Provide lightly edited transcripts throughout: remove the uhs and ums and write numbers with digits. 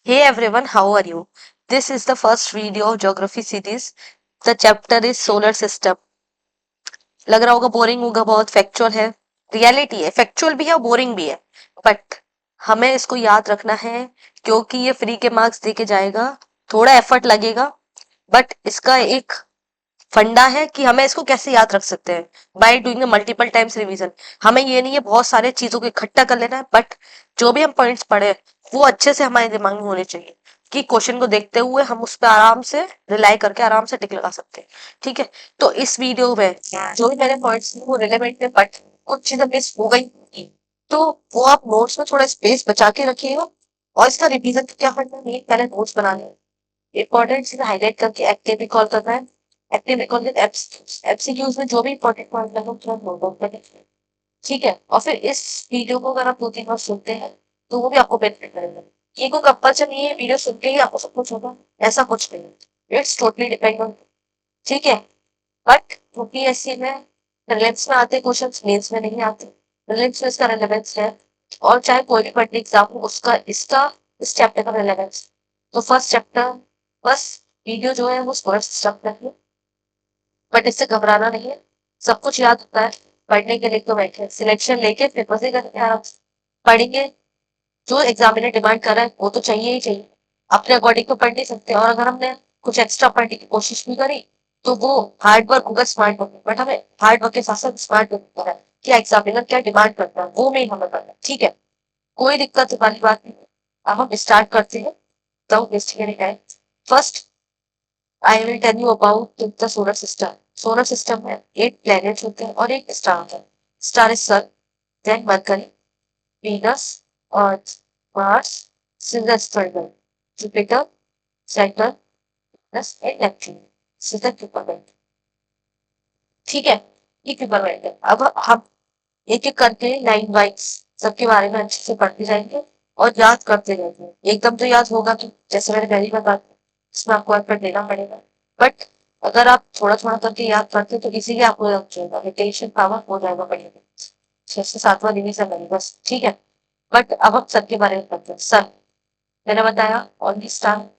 Hey everyone, how are you? This is the first video of geography series. The chapter is solar system. लग रहा होगा boring होगा, बहुत factual है। Reality है, फैक्चुअल भी है और बोरिंग भी है। बट हमें इसको याद रखना है क्योंकि ये फ्री के मार्क्स दे के जाएगा। थोड़ा एफर्ट लगेगा बट इसका एक फंडा है कि हमें इसको कैसे याद रख सकते हैं by doing multiple times revision. हमें ये नहीं है बहुत सारे चीजों को इकट्ठा कर लेना है, बट जो भी हम पॉइंट्स पढ़े वो अच्छे से हमारे दिमाग में होने चाहिए कि क्वेश्चन को देखते हुए हम उस पर आराम से रिलाई करके आराम से टिक लगा सकते हैं। ठीक है, तो इस वीडियो में जो भी मैंने पॉइंट्स वो रिलेवेंट है, बट कुछ चीजें मिस हो गई तो वो आप नोट्स में थोड़ा स्पेस बचा के रखिएगा। और इसका रिवीजन क्या करना है, पहले नोट्स बनाने हैं, इंपॉर्टेंट चीजें हाईलाइट करके एक्टिव रिकॉल करना है। एक्टिव रिकॉल विद एमसीक्यूज में जो भी इंपॉर्टेंट पॉइंट लगे तुरंत नोट डाउन करें। ठीक है, और फिर इस वीडियो को अगर आप 2-3 बार सुनते हैं तो वो भी आपको बेनिफिट करेगा। ये कोई कंपल्सन नहीं है वीडियो सुन के ही आपको सब कुछ होगा, ऐसा कुछ नहीं है। It's totally depend on. ठीक है, बट यूपीएससी में रिलेवेंस में आते क्वेश्चन, मेंस में नहीं आते। रिलेवेंस में इसका रिलेवेंस है, और चाहे कोई भी पढ़ने एग्जाम हो उसका इसका इस चैप्टर का रिलेवेंस। तो फर्स्ट चैप्टर बस वीडियो जो है वो फर्स्ट चैप्टर है, बट इससे घबराना नहीं है। सब कुछ याद होता है, पढ़ने के लिए तो बैठे सिलेक्शन लेके पेपर से करके आराम से पढ़ेंगे। जो एग्जामिनर डिमांड कर रहा है वो तो चाहिए ही चाहिए, अपने अकॉर्डिंग तो पढ़ नहीं सकते। और अगर हमने कुछ एक्स्ट्रा पढ़ने की कोशिश भी करी तो वो हार्ड वर्क होगा, स्मार्ट वर्क, बट हमें हार्ड वर्क के साथ साथ स्मार्ट वर्क करना है कि एग्जामिनर क्या डिमांड करता है वो में हमें करना है। ठीक है, कोई दिक्कत वाली बात नहीं। अब हम स्टार्ट करते हैं, तो wasting any time. First I will tell you about the solar system. Solar system में 8 प्लैनेट्स होते हैं और एक स्टार होता है। Star is Sun, then Mercury, Venus, Earth, Mars, Sylvester, Jupiter, Saturn, plus and Neptune. सीधा क्यूपरमेंट। ठीक है, ये क्यूपरमेंट है। अब हम एक एक करके लाइन वाइज सबके बारे में अच्छे से पढ़ते जाएंगे और याद करते जाएंगे। एकदम तो याद होगा तो जैसे मैंने पहली बार बात की, इसमें आपको एफर्ट देना पड़ेगा। बट अगर आप थोड़ा थोड़ा करके याद करते तो इसीलिए आपको याद जाएगा, रिटेंशन पावर हो जाएगा पढ़ेगा। 6 से 7वां रिवीजन करें बस। ठीक है, बट अब हम सन के बारे में पढ़ते हैं। सन मैंने बताया ऑनली स्टार।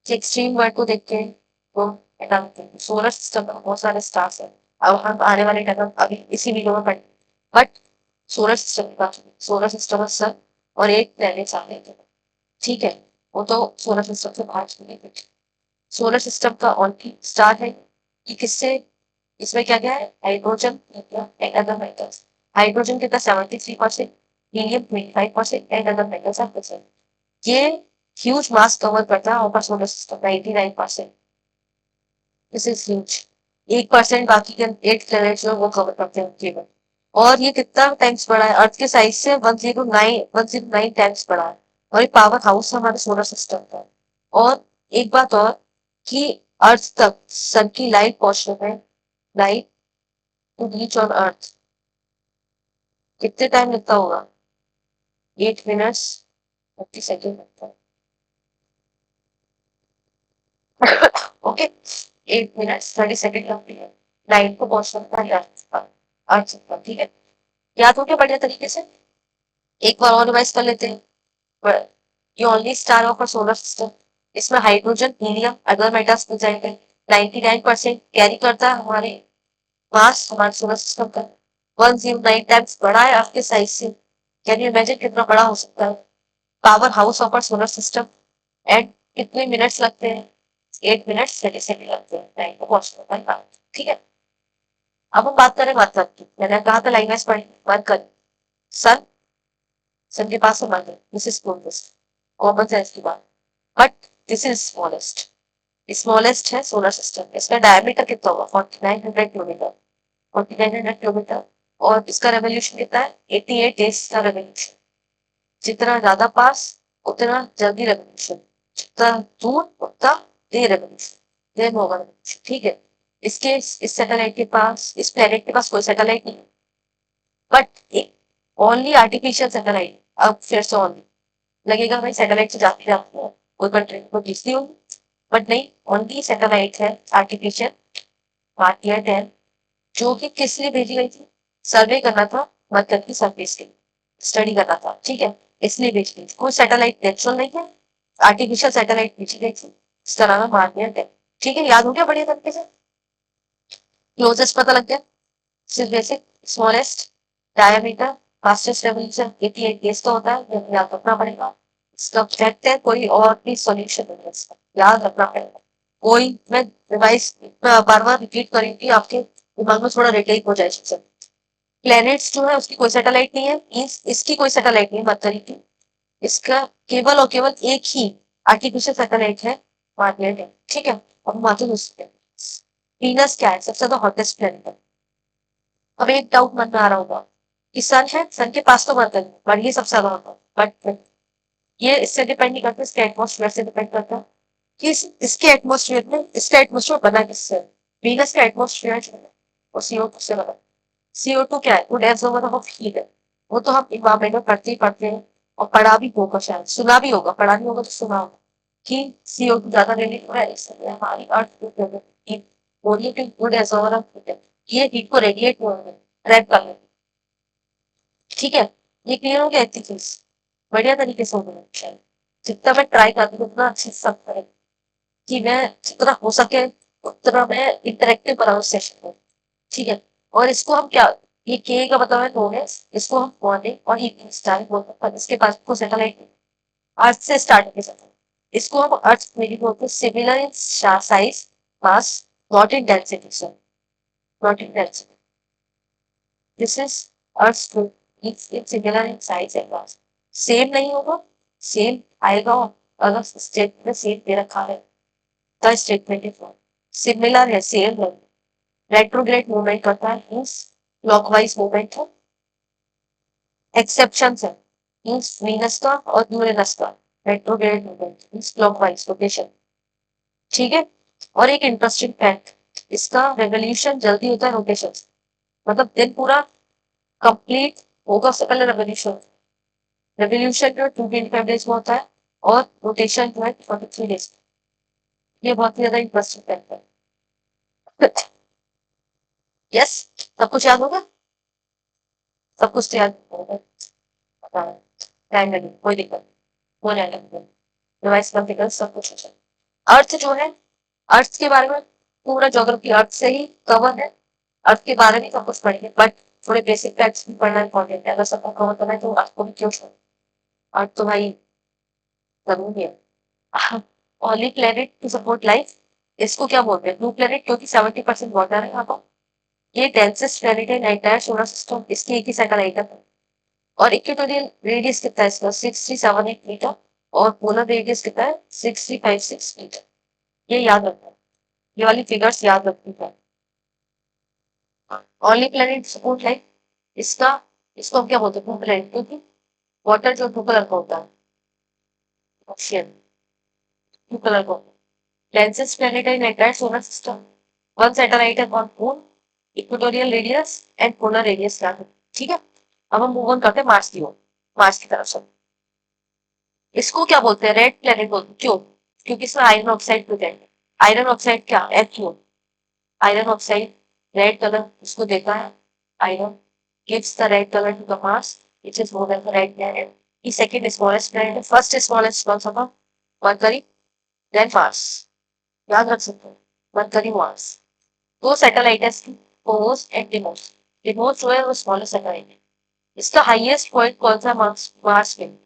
एक्सट्रीम वर्ड को देख के वो हटाते हैं। सोलर सिस्टम में बहुत सारे स्टार्स हैं। अब हम आने वाले टाइम में अभी इसी वीडियो में पढ़ेंगे, बट सोलर सिस्टम की बात, सोलर सिस्टम में सन और 8 प्लैनेट्स आते हैं। ठीक है, वो तो सोलर सिस्टम से बाहर चले गए। सोलर सिस्टम का ओनली स्टार है। ये किससे, इसमें क्या क्या है, hydrogen and other metals. Hydrogen कितना 73%, helium 25% and other metals are present. ये ह्यूज मास कवर करता है outer solar system 99%। This is huge. 1% बाकी के 8 प्लैनेट्स जो है वो कवर करते हैं केवल। और ये कितना टाइम्स बड़ा है, अर्थ के साइज से 109 टाइम्स बड़ा है। और ये पावर हाउस है हमारे सोलर सिस्टम का। और एक बात और कि अर्थ तक सन की लाइट पहुंचने में, light to reach on Earth कितने टाइम लगता होगा, 8 मिनट्स 30 सेकेंड लगता है। ओके, 8 मिनट्स 30 सेकेंड लगती है लाइट को पहुंचना है अर्थ तक। अर्थ तक, ठीक है, याद हो गया बढ़िया तरीके से। एक बार और रिवाइज कर लेते हैं। ये only star of solar system. इसमें हाइड्रोजन हीलियम अदर मेटल्स मिल जाएंगे। 99% कैरी करता है हमारे मास, हमारे सोलर सिस्टम का। 109 टाइम्स बड़ा है आपके साइज से। कैन यू इमेजिन कितना बड़ा हो सकता है power house of solar system. And कितने मिनट्स लगते हैं, 8 मिनट्स 30 सेकेंड लगते हैं लाइट को पहुंचने का। ठीक है, अब हम बात करें मरकरी की। मैंने कहा था लाइन वाइज पढ़ी। मरकरी सन, सन के पास है mercury, this is common sense की बात। But this is smallest, smallest है सोलर सिस्टम। इसका डायमीटर कितना होगा, 4900 किलोमीटर। 4900 किलोमीटर। और इसका रेवोल्यूशन कितना है, 88 डेज का रेवोल्यूशन। जितना ज्यादा पास उतना जल्दी रेवोल्यूशन, जितना दूर उतना देर रेवोल्यूशन, देर में होगा रेवोल्यूशन। ठीक है, इसके इस सैटेलाइट के पास, इस प्लेनेट के पास कोई सैटेलाइट नहीं, बट ओनली आर्टिफिशियल सैटेलाइट। अब फिर से ऑन लगेगा भाई, सैटेलाइट से जाती जाती है कोई कंट्री को दिखती होगी, बट नहीं, ओनली सैटेलाइट है आर्टिफिशियल, मार्कियर 10, जो कि किस लिए भेजी गई थी, सर्वे करना था मरकरी की सरफेस की, स्टडी करना था। ठीक है, इसलिए भेजी गई थी। कोई सैटेलाइट नेचुरल नहीं है, आर्टिफिशियल सैटेलाइट भेजी गई थी, इस तरह का माननीय है। ठीक है, याद हो गया बढ़िया तरीके से, क्लोजेस्ट पता लग गया, सिर्फ basic, smallest, diameter, fastest revolution 88 days का होता है, ये याद रखना पड़ेगा। इसका फैक्ट है, कोई और भी सॉल्यूशन नहीं है इसका, याद रखना पड़ेगा। कोई मैं रिवाइज बार बार रिपीट करूंगी, आपके दिमाग में थोड़ा रिटेक हो जाए चीजें। प्लैनेट्स जो है उसकी कोई सैटेलाइट नहीं है, इसकी कोई सैटेलाइट नहीं है मरकरी की, इसका केवल और केवल एक ही आर्टिफिशियल सैटेलाइट है मार्सलियन है। ठीक है, अब हम आते हैं दूसरे पे। वीनस क्या है? सबसे ज्यादा हॉटेस्ट प्लेनेट है। अब एक डाउट मन में आ रहा होगा कि सन है, सन के पास तो मरकरी है, बट ये सबसे ज्यादा होता है, बट ये इससे डिपेंड नहीं करता, इसके एटमोस्फेयर से डिपेंड करता है कि इसके एटमोस्फेयर में, इसका एटमोस्फेयर बना किससे है? वीनस का एटमोस्फेयर जो है वो CO2 से बना। CO2 क्या है? गुड एब्जॉर्बर ऑफ हीट है। वो तो हम इन्वायरमेंट में पढ़ते ही पढ़ते हैं, और पढ़ा भी होगा, शायद सुना भी होगा, पढ़ा नहीं होगा तो सुना होगा कि CO2 ज्यादा लेने को है, इसलिए हमारी अर्थ गुड एब्जॉर्बर ऑफ हीट है, ये हीट को रेडिएट ट्रैप कर लेती है। ठीक है, ये क्लियर हो गया इतनी चीज, बढ़िया तरीके से हो गया शायद। जितना मैं ट्राई करती हूँ उतना अच्छे से सब करें, कि मैं जितना हो सके उतना मैं इंटरेक्टिव बनाऊं सेशन को। ठीक है, और इसको हम क्या, ये के का मतलब है नोनेस, इसको हम मॉर्निंग और इवनिंग स्टार बोलते हैं, पर इसके पास को सैटेलाइट अर्थ से स्टार्ट होके जाता है। इसको हम अर्थ मेरी बोलते हैं, similar in size, mass, not in density, sir, not in density. This is Earth too, it's similar in size and mass. Same नहीं होगा, सेम आएगा अगर स्टेट में सेम दे रखा है, द स्टेटमेंट इज सिमिलर है, सेम है। रेट्रोग्रेड मूवमेंट करता है, मींस क्लॉकवाइज मूवमेंट है। एक्सेप्शन है, मींस वीनस का और यूरेनस का retrograde movement means clockwise rotation. ठीक है, और एक इंटरेस्टिंग फैक्ट, इसका रेवोल्यूशन जल्दी होता है रोटेशन से, मतलब दिन पूरा कंप्लीट होगा उससे पहले रेवोल्यूशन। रेवोल्यूशन जो 225 डेज में होता है, और रोटेशन जो है 43 डेज। ये बहुत ही ज्यादा इंटरेस्टिंग फैक्ट है। यस, सब कुछ याद होगा, सब कुछ तो याद होगा, टाइम लगे कोई दिक्कत नहीं, हो जाएगा, रिवाइज करते करते सब कुछ हो जाएगा। अर्थ जो है, अर्थ के बारे में पूरा ज्योग्राफी अर्थ से ही कवर है, अर्थ के बारे में सब कुछ पढ़ेंगे, बट थोड़े बेसिक फैक्ट्स भी पढ़ना इंपॉर्टेंट है, अगर सबको कवर करना है तो अर्थ को भी क्यों छोड़, अर्थ तो भाई जरूरी है। Only planet to support life, इसको क्या बोलते हैं? ब्लू प्लेनेट, क्योंकि 70% वाटर है यहाँ पर। ये डेंसेस्ट प्लेनेट है इन एंटायर सोलर सिस्टम, इसकी एक ही सैटेलाइट है। और इक्वेटोरियल रेडियस कितना है इसका? 6378 मीटर, और पोलर रेडियस कितना है? 6356 मीटर। ये याद रखना, ये वाली फिगर्स याद रखनी है। ओनली प्लेनेट सपोर्ट लाइफ, इसका, इसको हम क्या बोलते हैं? ब्लू प्लेनेट, क्योंकि वाटर जो ब्लू कलर का होता है, ओशियन ब्लू कलर का होता है। डेंसेस्ट प्लेनेट है in entire solar system, one satellite है on moon, equatorial radius and polar radius याद रखना। ठीक है, अब हम मूव ऑन करते हैं मार्स की ओर, मार्स की तरफ से। इसको क्या बोलते हैं? रेड प्लेनेट बोलते हैं, क्यों? क्योंकि इसमें आयरन ऑक्साइड प्रेजेंट है। आयरन ऑक्साइड क्या है? क्यों? आयरन ऑक्साइड रेड कलर इसको देता है, iron gives the red color to the Mars, which is more than the red planet. The second smallest planet, first smallest कौन सा था? Mercury, then Mars। याद रख सकते हैं, मरकरी, मार्स। दो सैटेलाइट है इसकी, फोमोस एंड डिमोस। डिमोस जो है वो स्मॉलेस्ट सैटेलाइट है। इसका हाईएस्ट पॉइंट कौन सा? मार्स, मार्स में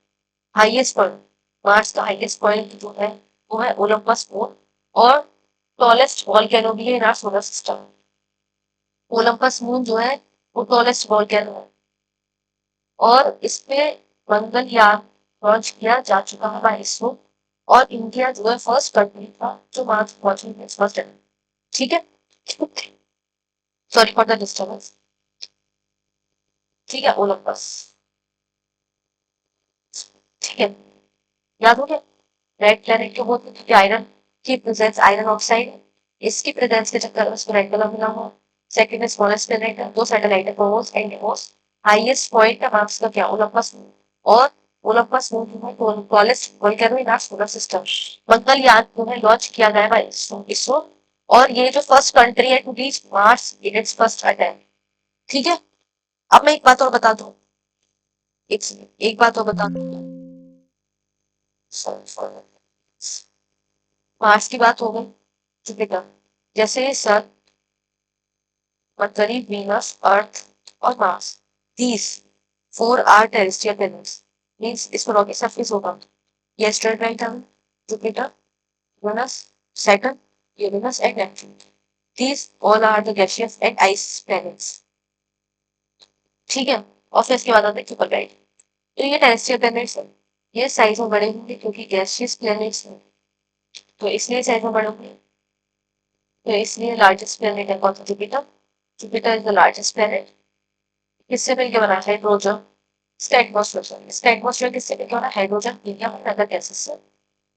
हाईएस्ट पॉइंट, मार्स का हाईएस्ट पॉइंट जो है वो है ओलंपस मून, और टॉलेस्ट वॉल्केनो भी है in our solar system. Olympus moon जो है वो टॉलेस्ट वॉल्केनो है, और इस पे मंगलयान लॉन्च किया जा चुका है बाय इसरो, और इंडिया जो है फर्स्ट कंट्री था जो मार्स पहुंची फर्स्ट। ठीक है, सॉरी फॉर द डिस्टर्बेंस। ठीक है, ओलंपस। ठीक है, याद हो गया। रेड प्लैनेट क्यों बोलते हैं? क्योंकि आयरन की प्रेजेंस, आयरन ऑक्साइड, इसकी प्रेजेंस के चक्कर में उसको रेड कलर मिला हुआ। सेकंड स्मॉलेस्ट प्लैनेट है, दो सैटेलाइट है, Phobos and Deimos. Highest point है मार्स का क्या? ओलंपस मून, और ओलंपस मून जो है tallest volcano in our solar system. Mangalyaan जो है लॉन्च किया गया है इसरो, और ये जो फर्स्ट कंट्री है to reach Mars in its first attempt. ठीक है, अब मैं एक बात और बता दूं, एक एक बात और बता दूं, सॉरी सॉरी, मार्स की बात हो गई, जुपिटर, जैसे सन, मरकरी, वीनस, अर्थ और Mars, these four are terrestrial planets, means इस पर रॉकी सरफेस होगा। ये एस्टेरॉइड बेल्ट है, Jupiter, Uranus, Saturn, Uranus and Neptune, these all are the gaseous and ice planets. ठीक है, और फिर इसके बाद आते हैं कुपर बेल्ट। तो ये टेरेस्ट्रियल प्लैनेट्स है, ये साइज में बड़े होंगे क्योंकि गैसियस प्लैनेट्स हैं, तो इसलिए साइज में बड़े होंगे। तो इसलिए लार्जेस्ट प्लैनेट है कौन सा? Jupiter. Jupiter is the largest planet. किससे मिलकर बना है? हाइड्रोजन। इसका एटमॉस्फेयर, इसका एटमॉस्फेयर किससे मिलकर बना? हाइड्रोजन, हीलियम और अदर गैसेस से।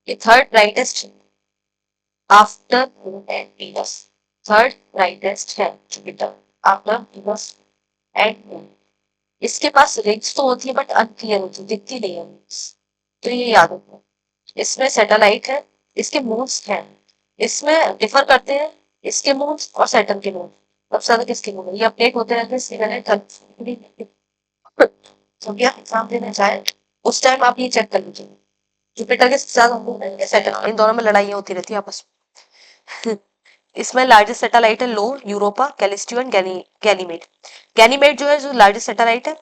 ये third brightest after moon and Venus, third brightest है Jupiter after Venus and moon. इसके पास रिंग्स तो होती है बट अनक्लियर होती है, दिखती नहीं है rings। तो ये याद रखो। इसमें सैटेलाइट है, इसके मून्स हैं, इसमें डिफर करते हैं इसके मून्स और सैटर्न के मून। सबसे ज्यादा किसके मून है? ये अपडेट होते रहते हैं, इसलिए मैंने जब आप एग्जाम देने जाए उस टाइम आप ये चेक कर लीजिए जुपिटर के सबसे ज्यादा मून है या सैटर्न, इन दोनों में लड़ाइयाँ होती रहती है आपस में। इसमें लार्जेस्ट सैटेलाइट है लो, यूरोपा, कैलिस्टियो एंड गैनीमेड। गैनीमेड जो है, जो लार्जेस्ट सैटेलाइट है,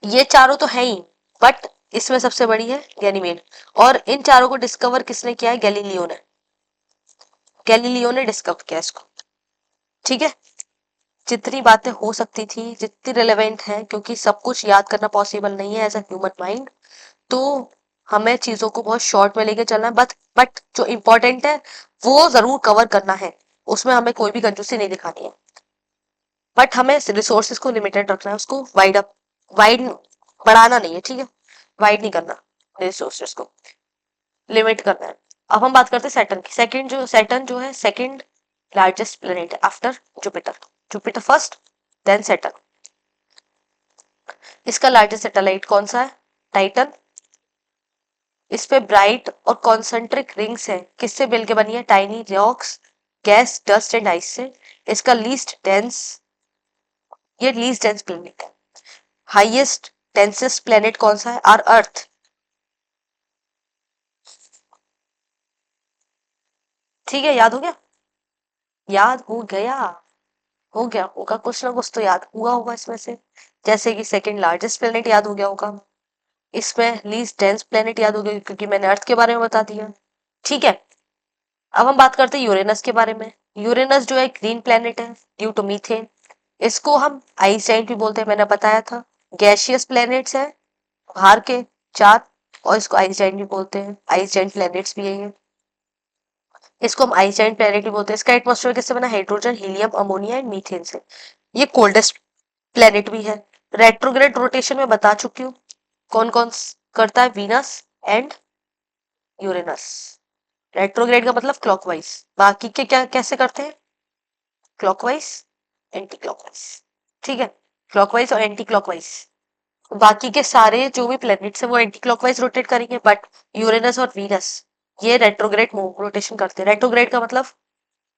ये चारों तो है ही, बट इसमें सबसे बड़ी है गैनीमेड। और इन चारों को डिस्कवर किसने किया है? गैलीलियो ने। गैलीलियो ने डिस्कवर किया इसको। ठीक है, जितनी बातें हो सकती थी, जितनी रिलेवेंट है, क्योंकि सब कुछ याद करना पॉसिबल नहीं है एज अ ह्यूमन माइंड, तो हमें चीजों को बहुत शॉर्ट में लेके चलना है। बट जो इम्पोर्टेंट है वो जरूर कवर करना है, उसमें हमें कोई भी कंजूसी नहीं दिखानी है। बट हमें रिसोर्सेज को लिमिटेड रखना है, उसको वाइड बढ़ाना नहीं है, ठीक है, वाइड नहीं करना, रिसोर्सेज को लिमिट करना है। अब हम बात करते हैं सैटर्न की। सैटर्न जो है सेकंड लार्जेस्ट प्लेनेट है after Jupiter. Jupiter first, then Saturn. इसका लार्जेस्ट सैटेलाइट कौन सा है? टाइटन। इस पे ब्राइट और कॉन्सेंट्रिक रिंग्स है, किससे मिल के बनी है? Tiny rocks, gas, dust and ice से। इसका लीस्ट डेंस, ये लीस्ट डेंस प्लेनेट है। हाईएस्ट डेंसेस्ट प्लेनेट कौन सा है? आर अर्थ। ठीक है, याद हो गया? याद हो गया? हो गया होगा, कुछ ना कुछ तो याद हुआ होगा इसमें से। जैसे कि सेकंड लार्जेस्ट प्लेनेट याद हो गया होगा, इसमें लीस्ट डेंस प्लेनेट याद हो गया क्योंकि मैंने अर्थ के बारे में बता दिया। ठीक है, अब हम बात करते हैं यूरेनस के बारे में। यूरेनस जो है ग्रीन प्लेनेट है ड्यू टू मीथेन। इसको हम आइस जाइंट भी बोलते हैं, मैंने बताया था। गैसियस प्लैनेट्स है बाहर के चार, और इसको आइस जाइंट भी बोलते हैं, आइस जाइंट प्लैनेट्स भी है ये। इसको हम आइस जाइंट प्लैनेट भी बोलते हैं। इसका एटमॉस्फेयर किससे बना? Hydrogen, helium, ammonia and methane से। ये कोल्डेस्ट प्लैनेट भी है। रेट्रोग्रेड रोटेशन में बता चुकी हूँ कौन कौन करता है, वीनस एंड यूरेनस। रेट्रोग्रेड का मतलब क्लॉकवाइज, बाकी के क्या कैसे करते हैं? Clockwise, anti clockwise. ठीक है, क्लॉकवाइज और एंटी क्लॉकवाइज। बाकी के सारे जो भी प्लैनेट्स हैं वो एंटी क्लॉकवाइज रोटेट करेंगे, बट यूरेनस और वीनस ये रेट्रोग्रेड रोटेशन करते हैं। रेट्रोग्रेड का मतलब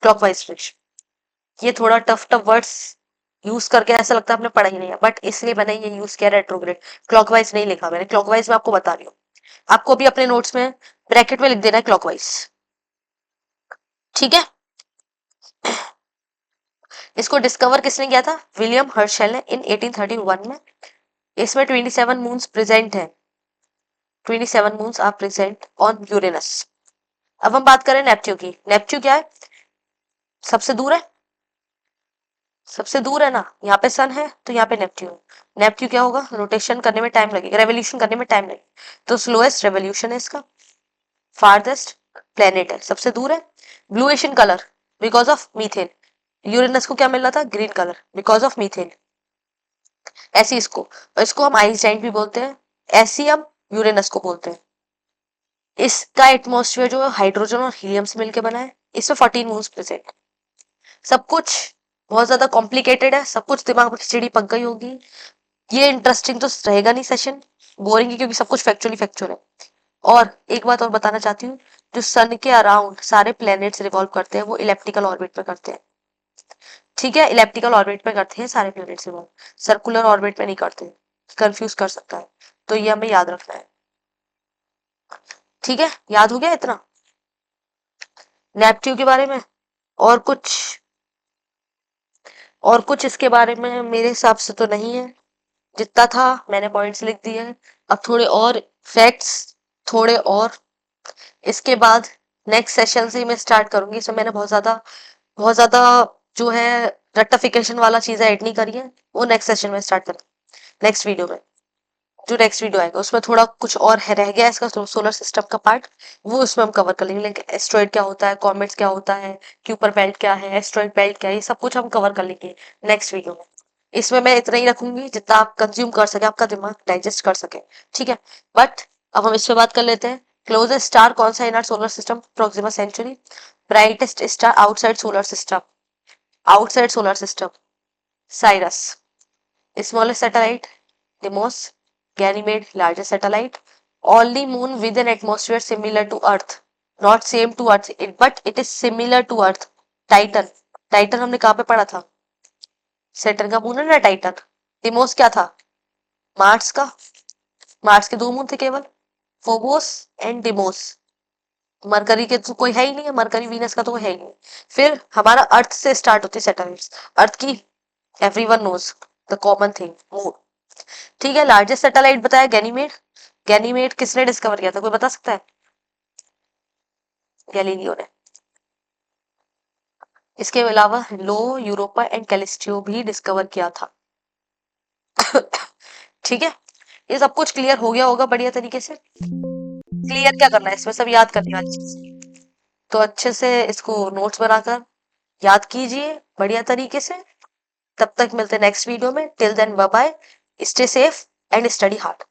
क्लॉकवाइज रोटेशन। ये थोड़ा टफ टफ वर्ड्स यूज करके ऐसा लगता है आपने पढ़ा ही नहीं है, बट इसलिए मैंने ये यूज किया रेट्रोग्रेड। क्लॉकवाइज नहीं लिखा मैंने, क्लॉकवाइज में आपको बता रही हूँ। आपको भी अपने नोट्स में ब्रैकेट में लिख देना है क्लॉकवाइज। ठीक है, इसको डिस्कवर किसने किया था? विलियम हर्शेल ने इन 1831 में। इसमें 27 मून्स प्रेजेंट है, 27 moons are present on Uranus. अब हम बात करें नेपच्यून की। नेपच्यून क्या है? सबसे दूर है, सबसे दूर है ना, यहाँ पे सन है तो यहाँ पे नेपच्यून। नेपच्यून क्या होगा? रोटेशन करने में टाइम लगेगा, रेवोल्यूशन करने में टाइम लगेगा, तो स्लोएस्ट रेवोल्यूशन है इसका। फारदेस्ट प्लेनेट है, सबसे दूर है। Blue Asian colour because of methane. Uranus को क्या मिल रहा था? Green colour because of methane. ऐसे इसको, और इसको हम आइस जाइंट भी बोलते हैं, ऐसे ही हम यूरेनस को बोलते हैं। इसका एटमॉस्फेयर जो है हाइड्रोजन और हीलियम से मिलकर बना है। इसमें 14 मून्स प्रेजेंट। सब कुछ बहुत ज्यादा कॉम्प्लिकेटेड है, सब कुछ दिमाग में खिचड़ी पक गई होगी। ये इंटरेस्टिंग तो रहेगा नहीं सेशन, बोरिंग है क्योंकि सब कुछ फैक्चुअली फैक्चुअल है। और एक बात और बताना चाहती हूँ, जो सन के अराउंड सारे प्लैनेट्स रिवॉल्व करते हैं वो इलेप्टिकल ऑर्बिट पे करते हैं। ठीक है, इलेप्टिकल ऑर्बिट पे करते हैं सारे प्लैनेट्स रिवॉल्व, सर्कुलर ऑर्बिट पे नहीं करते। कंफ्यूज कर सकता है, तो ये हमें याद रखना है। ठीक है, याद हो गया इतना? नेपच्यून के बारे में और कुछ इसके बारे में मेरे हिसाब से तो नहीं है। जितना था मैंने पॉइंट्स लिख दिए हैं। अब थोड़े और फैक्ट्स, थोड़े और इसके बाद नेक्स्ट सेशन से ही मैं स्टार्ट करूंगी। इसमें मैंने बहुत ज्यादा जो है रेक्टिफिकेशन वाला चीजें ऐड नहीं करी है, वो नेक्स्ट सेशन में स्टार्ट कर, नेक्स्ट वीडियो में। जो नेक्स्ट वीडियो आएगा उसमें थोड़ा कुछ और है, रह गया है इसका सोलर सिस्टम का पार्ट, वो उसमें हम कवर कर लेंगे। लाइक एस्ट्रॉइड क्या होता है, कॉमेट्स क्या होता है, क्यूपर बेल्ट क्या है, एस्ट्रॉइड बेल्ट क्या है, ये सब कुछ हम कवर कर लेंगे नेक्स्ट वीडियो में। इसमें मैं इतना ही रखूंगी जितना आप कंज्यूम कर सके, आपका दिमाग डाइजेस्ट कर सके, ठीक है। बट अब हम इस पे बात कर लेते हैं। क्लोजेस्ट स्टार कौन सा in our solar system, Proxima Centauri. Brightest star outside solar system, Sirius. Smallest satellite, Deimos. Ganymede, largest satellite. Only moon with an atmosphere similar to Earth. Not same to Earth, but it is similar to Earth. Titan. Titan हमने कहाँ पे पढ़ा था? Saturn का moon है ना Titan. Deimos क्या था? मार्स का। मार्स के 2 मून थे केवल, फोबोस एंड डिमोस। मरकरी के तो कोई है ही नहीं है, मरकरी वीनस का तो कोई है ही नहीं। फिर हमारा अर्थ से स्टार्ट होती है सैटेलाइट्स। अर्थ की everyone knows the common thing, moon. ठीक है, लार्जेस्ट सैटेलाइट बताया गैनीमेड। गैनीमेड किसने डिस्कवर किया था, कोई बता सकता है? गैलीलियो ने। इसके अलावा लो, यूरोपा एंड कैलिस्टियो भी डिस्कवर किया था। ठीक है, ये सब कुछ क्लियर हो गया होगा बढ़िया तरीके से। क्लियर क्या करना है इसमें, सब याद करने वाली चीज, तो अच्छे से इसको नोट्स बनाकर याद कीजिए बढ़िया तरीके से। तब तक मिलते हैं नेक्स्ट वीडियो में। Till then bye bye, stay safe and study hard.